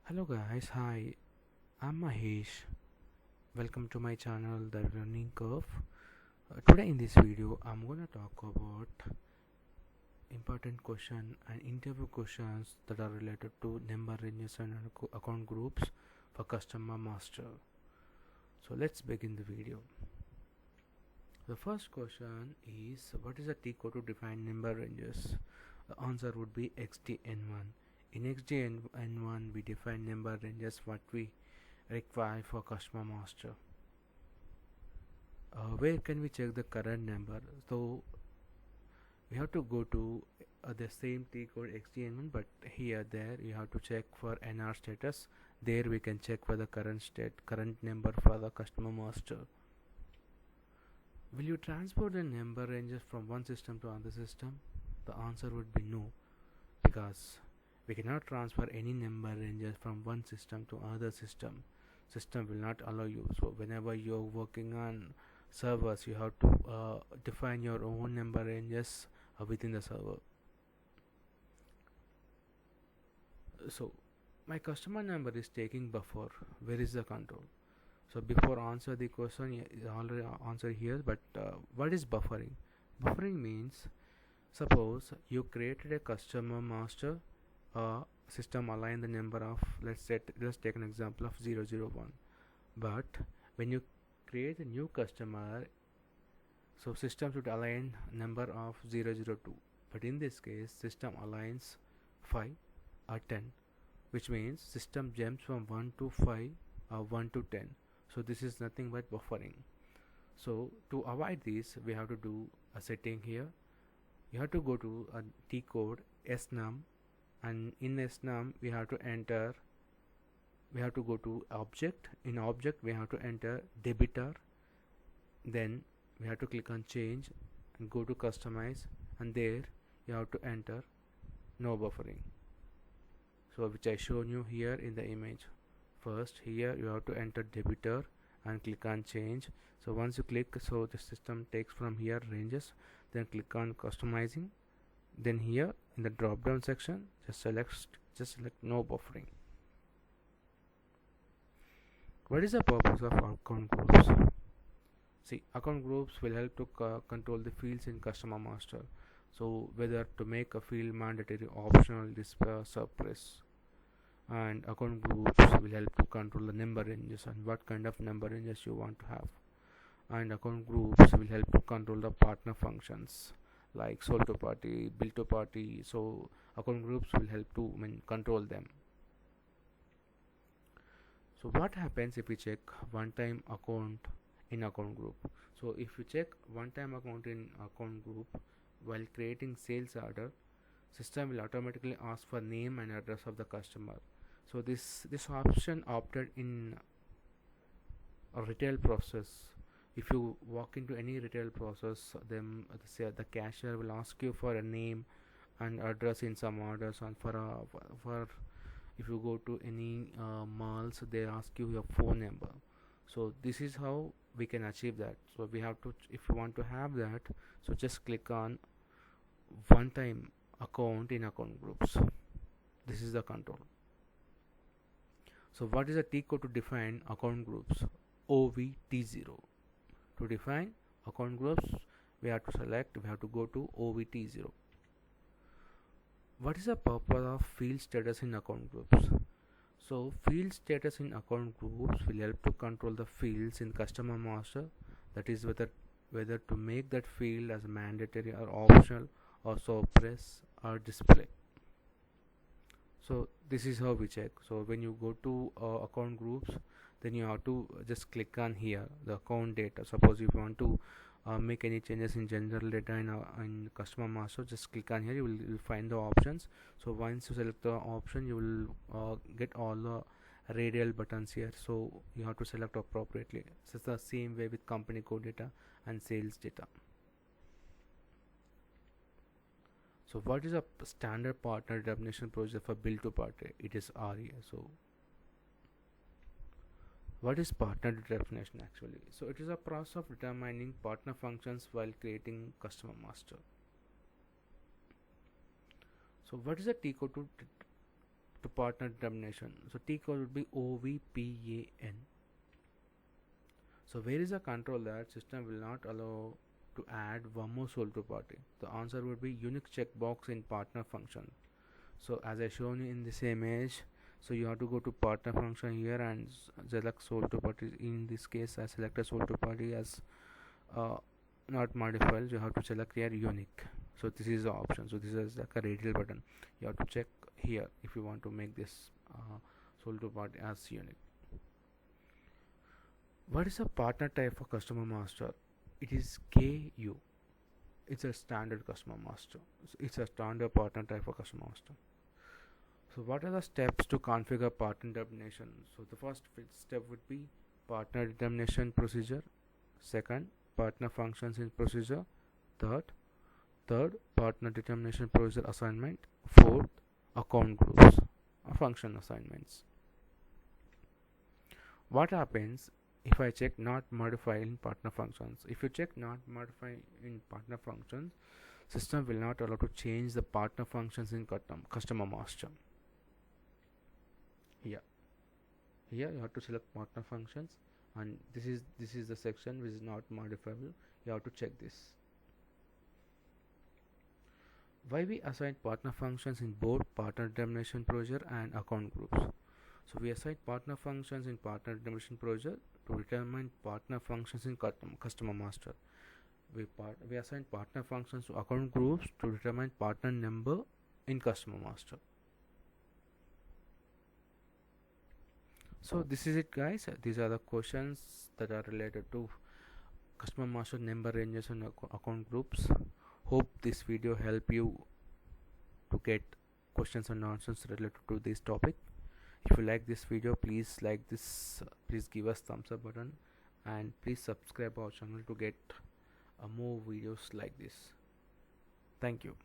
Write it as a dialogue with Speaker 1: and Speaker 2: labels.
Speaker 1: Hello guys, hi, I'm Mahesh. Welcome to my channel The Learning Curve. Today in this video I'm gonna talk about important question and interview questions that are related to number ranges and account groups for customer master. So let's begin the video. The first question is, what is the T code to define number ranges? The answer would be XDN1. In XDN1 we define number ranges what we required for customer master. Where can we check the current number? So we have to go to the same T code XDN1, but there you have to check for NR status. There we can check for the current number for the customer master. Will you transport the number ranges from one system to another system? The answer would be no, because we cannot transfer any number ranges from one system to another system will not allow you. So whenever you're working on servers, you have to define your own number ranges within the server. So my customer number is taking buffer. Where is the control? So before answer the question, already answer here, but what is buffering? Buffering means, suppose you created a customer master, system align the number of, let's take an example of 001, but when you create a new customer, so system should align number of 002, but in this case system aligns 5 or 10, which means system jumps from 1 to 5 or 1 to 10. So this is nothing but buffering. So to avoid this, we have to do a setting here. You have to go to a T code snum, and in snum we have to go to object. In object we have to enter debitor, then we have to click on change and go to customize, and there you have to enter no buffering, so which I shown you here in the image. First here you have to enter debitor and click on change. So once you click, so the system takes from here ranges, then click on customizing, then here in the drop down section just select no buffering. What is the purpose of account groups? See, account groups will help to control the fields in customer master. So whether to make a field mandatory, optional, display, suppress. And account groups will help to control the number ranges and what kind of number ranges you want to have. And account groups will help to control the partner functions like sold to party, bill to party. So account groups will help to control them. So what happens if we check one time account in account group? So if you check one time account in account group while creating sales order, system will automatically ask for name and address of the customer. So this option opted in a retail process. If you walk into any retail process, then the cashier will ask you for a name and address in some orders, and for if you go to any malls, they ask you your phone number. So this is how we can achieve that. So we have to, if you want to have that, so just click on one time account in account groups. This is the control. So what is the T code to define account groups? OVT0. To define account groups, we have to go to OVT0. What is the purpose of field status in account groups? So field status in account groups will help to control the fields in customer master, that is whether to make that field as mandatory or optional, or suppress or display. So this is how we check. So when you go to account groups, then you have to just click on here the account data. Suppose if you want to make any changes in general data in customer master, just click on here. You will find the options. So once you select the option, you will get all the radial buttons here, so you have to select appropriately. So it's the same way with company code data and sales data. So what is a standard partner definition procedure for bill to party? It is REA. So what is partner definition actually? So it is a process of determining partner functions while creating customer master. So what is the T code to to partner determination. So T code would be OVPAN. So where is the control that system will not allow to add one more soul to party? The answer would be unique checkbox in partner function. So as I shown you in this image, so you have to go to partner function here and select soul to party. In this case, I selected soul to party as not modified. You have to select here unique. So this is the option. So this is like a radial button. You have to check here if you want to make this soul to party as unique. What is a partner type for customer master? It is KU. It's a standard customer master. So it's a standard partner type for customer master. So what are the steps to configure partner determination? So the first step would be partner determination procedure. Second, partner functions in procedure. Third, partner determination procedure assignment. Fourth, account groups or function assignments. What happens if I check not modify in partner functions? If you check not modify in partner functions, system will not allow to change the partner functions in customer master. Here you have to select partner functions, and this is the section which is not modifiable. You have to check this. Why we assign partner functions in both partner determination procedure and account groups? So we assign partner functions in partner determination procedure to determine partner functions in customer master. We assign partner functions to account groups to determine partner number in customer master. So this is it, guys. These are the questions that are related to customer master number ranges and account groups. Hope this video help you to get questions and answers related to this topic. If you like this video, please like this, please give us thumbs up button, and please subscribe our channel to get more videos like this. Thank you.